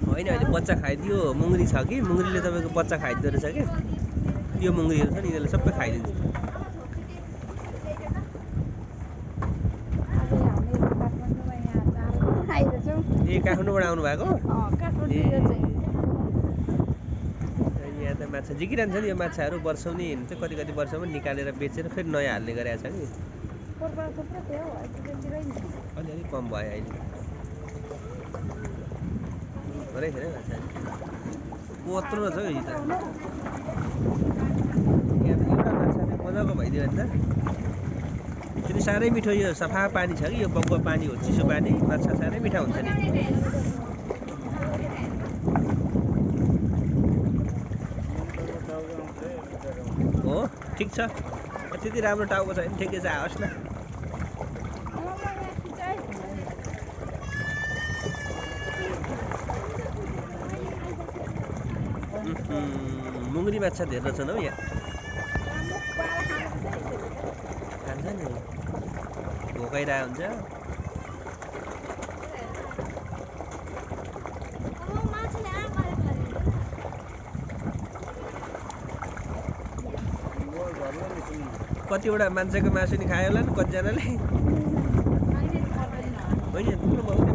होइन अहिले बच्चा खाइदियो मुङ्ग्री छ कि मुङ्ग्रीले तपाईँको बच्चा खाइदिँदो रहेछ कि यो मुङ्ग्रीहरू छ नि यिनीहरूले सबै खाइदिन्छ ए काठमाडौँबाट आउनु भएको यहाँ त माछा झिकिरहन्छ नि यो माछाहरू वर्षौनी हुन्छ कति कति वर्षमा निकालेर बेचेर फेरि नयाँ हाल्ने गरेको छ कि अलिअलि कम भयो अहिले थोरै छैन माछा कत्रो रहेछ हौ यो त यहाँ त एउटा माछाले मजाको भइदियो भने त फेरि साह्रै मिठो यो सफा पानी छ कि यो बगुवा पानी हो चिसो पानी माछा साह्रै मिठा हुन्छ नि हो ठिक छ त्यति राम्रो टाउको छ भने ठिकै छ आओस् न मुङ्ग्री माछा धेरै रहेछन् हौ यहाँ खान्छ नि भोकाइरहेको हुन्छ कतिवटा मान्छेको मासु नि खायो होला नि कतिजनाले होइन